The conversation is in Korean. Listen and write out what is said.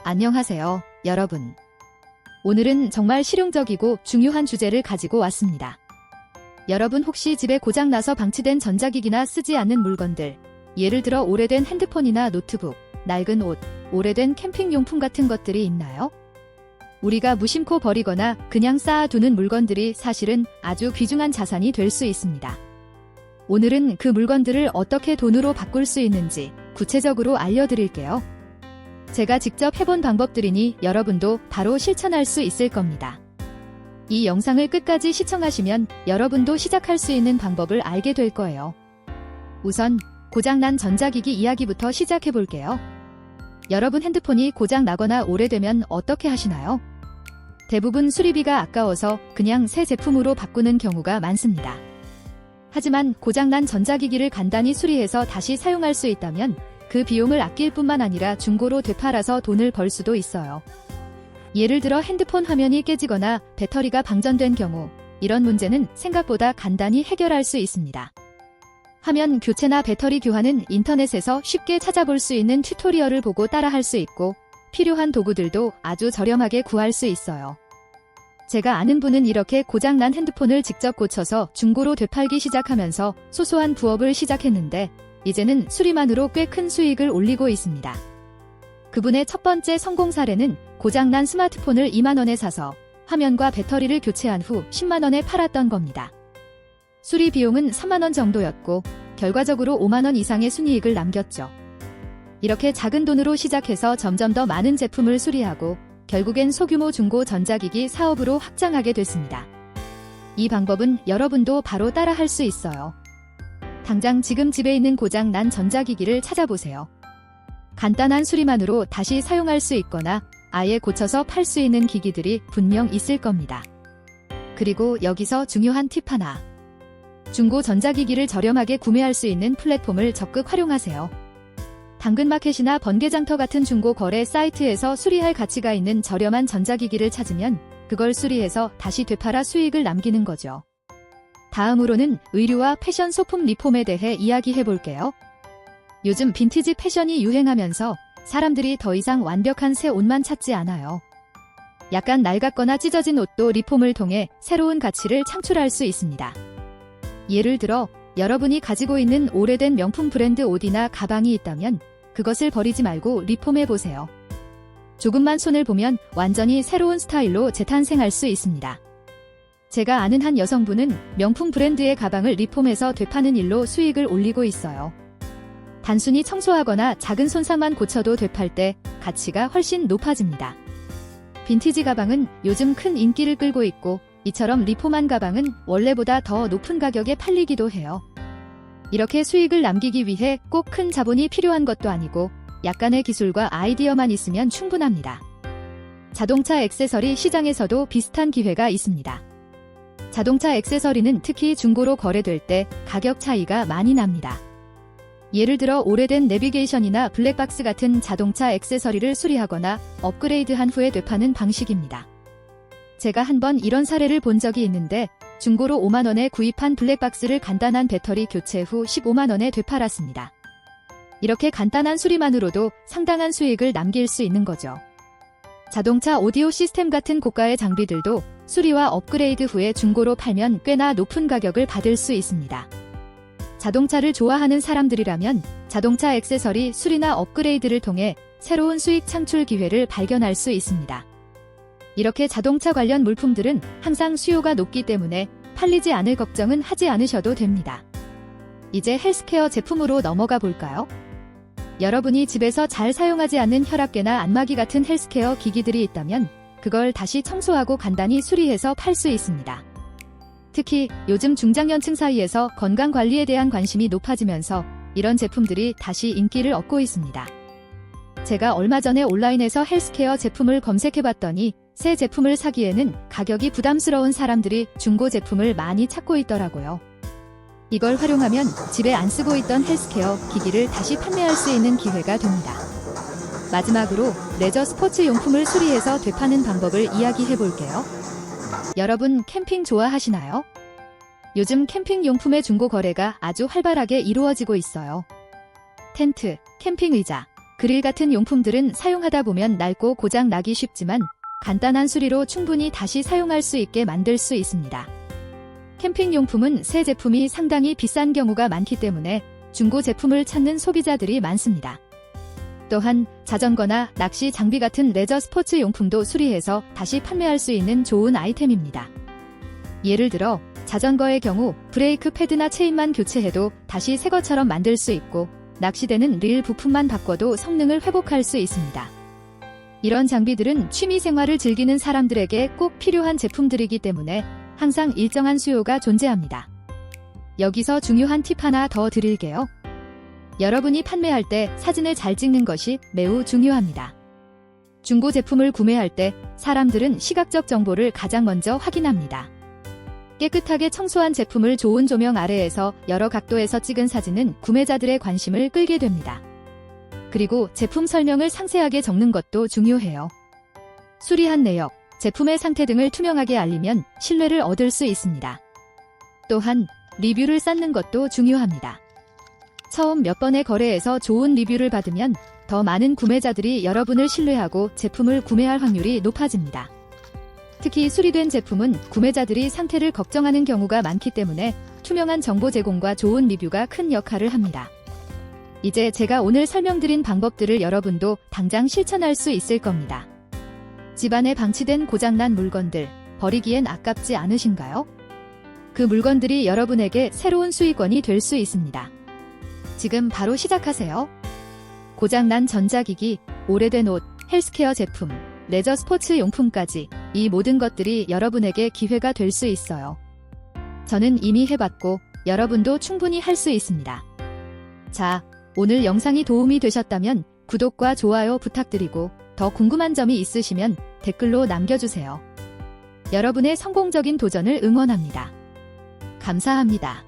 안녕하세요, 여러분. 오늘은 정말 실용적이고 중요한 주제를 가지고 왔습니다. 여러분 혹시 집에 고장나서 방치된 전자기기나 쓰지 않는 물건들, 예를 들어 오래된 핸드폰이나 노트북, 낡은 옷, 오래된 캠핑용품 같은 것들이 있나요? 우리가 무심코 버리거나 그냥 쌓아두는 물건들이 사실은 아주 귀중한 자산이 될 수 있습니다. 오늘은 그 물건들을 어떻게 돈으로 바꿀 수 있는지 구체적으로 알려드릴게요. 제가 직접 해본 방법들이니 여러분도 바로 실천할 수 있을 겁니다. 이 영상을 끝까지 시청하시면 여러분도 시작할 수 있는 방법을 알게 될 거예요. 우선 고장난 전자기기 이야기부터 시작해 볼게요. 여러분 핸드폰이 고장나거나 오래되면 어떻게 하시나요? 대부분 수리비가 아까워서 그냥 새 제품으로 바꾸는 경우가 많습니다. 하지만 고장난 전자기기를 간단히 수리해서 다시 사용할 수 있다면 그 비용을 아낄 뿐만 아니라 중고로 되팔아서 돈을 벌 수도 있어요. 예를 들어 핸드폰 화면이 깨지거나 배터리가 방전된 경우, 이런 문제는 생각보다 간단히 해결할 수 있습니다. 화면 교체나 배터리 교환은 인터넷에서 쉽게 찾아볼 수 있는 튜토리얼을 보고 따라할 수 있고, 필요한 도구들도 아주 저렴하게 구할 수 있어요. 제가 아는 분은 이렇게 고장난 핸드폰을 직접 고쳐서 중고로 되팔기 시작하면서 소소한 부업을 시작했는데, 이제는 수리만으로 꽤 큰 수익을 올리고 있습니다. 그분의 첫 번째 성공 사례는 고장난 스마트폰을 2만원에 사서 화면과 배터리를 교체한 후 10만원에 팔았던 겁니다. 수리 비용은 3만원 정도였고 결과적으로 5만원 이상의 순이익을 남겼죠. 이렇게 작은 돈으로 시작해서 점점 더 많은 제품을 수리하고 결국엔 소규모 중고 전자기기 사업으로 확장하게 됐습니다. 이 방법은 여러분도 바로 따라할 수 있어요. 당장 지금 집에 있는 고장난 전자기기를 찾아보세요. 간단한 수리만으로 다시 사용할 수 있거나 아예 고쳐서 팔 수 있는 기기들이 분명 있을 겁니다. 그리고 여기서 중요한 팁 하나. 중고 전자기기를 저렴하게 구매할 수 있는 플랫폼을 적극 활용하세요. 당근마켓이나 번개장터 같은 중고 거래 사이트에서 수리할 가치가 있는 저렴한 전자기기를 찾으면 그걸 수리해서 다시 되팔아 수익을 남기는 거죠. 다음으로는 의류와 패션 소품 리폼에 대해 이야기해 볼게요. 요즘 빈티지 패션이 유행하면서 사람들이 더 이상 완벽한 새 옷만 찾지 않아요. 약간 낡았거나 찢어진 옷도 리폼을 통해 새로운 가치를 창출할 수 있습니다. 예를 들어 여러분이 가지고 있는 오래된 명품 브랜드 옷이나 가방이 있다면 그것을 버리지 말고 리폼해 보세요. 조금만 손을 보면 완전히 새로운 스타일로 재탄생할 수 있습니다. 제가 아는 한 여성분은 명품 브랜드의 가방을 리폼해서 되파는 일로 수익을 올리고 있어요. 단순히 청소하거나 작은 손상만 고쳐도 되팔 때 가치가 훨씬 높아집니다. 빈티지 가방은 요즘 큰 인기를 끌고 있고 이처럼 리폼한 가방은 원래보다 더 높은 가격에 팔리기도 해요. 이렇게 수익을 남기기 위해 꼭 큰 자본이 필요한 것도 아니고 약간의 기술과 아이디어만 있으면 충분합니다. 자동차 액세서리 시장에서도 비슷한 기회가 있습니다. 자동차 액세서리는 특히 중고로 거래될 때 가격 차이가 많이 납니다. 예를 들어 오래된 내비게이션이나 블랙박스 같은 자동차 액세서리를 수리하거나 업그레이드한 후에 되파는 방식입니다. 제가 한번 이런 사례를 본 적이 있는데 중고로 5만원에 구입한 블랙박스를 간단한 배터리 교체 후 15만원에 되팔았습니다. 이렇게 간단한 수리만으로도 상당한 수익을 남길 수 있는 거죠. 자동차 오디오 시스템 같은 고가의 장비들도 수리와 업그레이드 후에 중고로 팔면 꽤나 높은 가격을 받을 수 있습니다. 자동차를 좋아하는 사람들이라면 자동차 액세서리 수리나 업그레이드를 통해 새로운 수익 창출 기회를 발견할 수 있습니다. 이렇게 자동차 관련 물품들은 항상 수요가 높기 때문에 팔리지 않을 걱정은 하지 않으셔도 됩니다. 이제 헬스케어 제품으로 넘어가 볼까요? 여러분이 집에서 잘 사용하지 않는 혈압계나 안마기 같은 헬스케어 기기들이 있다면 그걸 다시 청소하고 간단히 수리해서 팔 수 있습니다. 특히 요즘 중장년층 사이에서 건강관리에 대한 관심이 높아지면서 이런 제품들이 다시 인기를 얻고 있습니다. 제가 얼마 전에 온라인에서 헬스케어 제품을 검색해봤더니 새 제품을 사기에는 가격이 부담스러운 사람들이 중고 제품을 많이 찾고 있더라고요. 이걸 활용하면 집에 안 쓰고 있던 헬스케어 기기를 다시 판매할 수 있는 기회가 됩니다. 마지막으로 레저 스포츠 용품을 수리해서 되파는 방법을 이야기해 볼게요. 여러분 캠핑 좋아하시나요? 요즘 캠핑 용품의 중고 거래가 아주 활발하게 이루어지고 있어요. 텐트, 캠핑 의자, 그릴 같은 용품들은 사용하다 보면 낡고 고장 나기 쉽지만 간단한 수리로 충분히 다시 사용할 수 있게 만들 수 있습니다. 캠핑 용품은 새 제품이 상당히 비싼 경우가 많기 때문에 중고 제품을 찾는 소비자들이 많습니다. 또한 자전거나 낚시 장비 같은 레저 스포츠 용품도 수리해서 다시 판매할 수 있는 좋은 아이템입니다. 예를 들어 자전거의 경우 브레이크 패드나 체인만 교체해도 다시 새 것처럼 만들 수 있고, 낚시대는 릴 부품만 바꿔도 성능을 회복할 수 있습니다. 이런 장비들은 취미 생활을 즐기는 사람들에게 꼭 필요한 제품들이기 때문에 항상 일정한 수요가 존재합니다. 여기서 중요한 팁 하나 더 드릴게요. 여러분이 판매할 때 사진을 잘 찍는 것이 매우 중요합니다. 중고 제품을 구매할 때 사람들은 시각적 정보를 가장 먼저 확인합니다. 깨끗하게 청소한 제품을 좋은 조명 아래에서 여러 각도에서 찍은 사진은 구매자들의 관심을 끌게 됩니다. 그리고 제품 설명을 상세하게 적는 것도 중요해요. 수리한 내역, 제품의 상태 등을 투명하게 알리면 신뢰를 얻을 수 있습니다. 또한 리뷰를 쌓는 것도 중요합니다. 처음 몇 번의 거래에서 좋은 리뷰를 받으면 더 많은 구매자들이 여러분을 신뢰하고 제품을 구매할 확률이 높아집니다. 특히 수리된 제품은 구매자들이 상태를 걱정하는 경우가 많기 때문에 투명한 정보 제공과 좋은 리뷰가 큰 역할을 합니다. 이제 제가 오늘 설명드린 방법들을 여러분도 당장 실천할 수 있을 겁니다. 집안에 방치된 고장난 물건들, 버리기엔 아깝지 않으신가요? 그 물건들이 여러분에게 새로운 수익원이 될 수 있습니다. 지금 바로 시작하세요. 고장난 전자기기, 오래된 옷, 헬스케어 제품, 레저 스포츠 용품까지 이 모든 것들이 여러분에게 기회가 될 수 있어요. 저는 이미 해봤고 여러분도 충분히 할 수 있습니다. 자, 오늘 영상이 도움이 되셨다면 구독과 좋아요 부탁드리고 더 궁금한 점이 있으시면 댓글로 남겨주세요. 여러분의 성공적인 도전을 응원합니다. 감사합니다.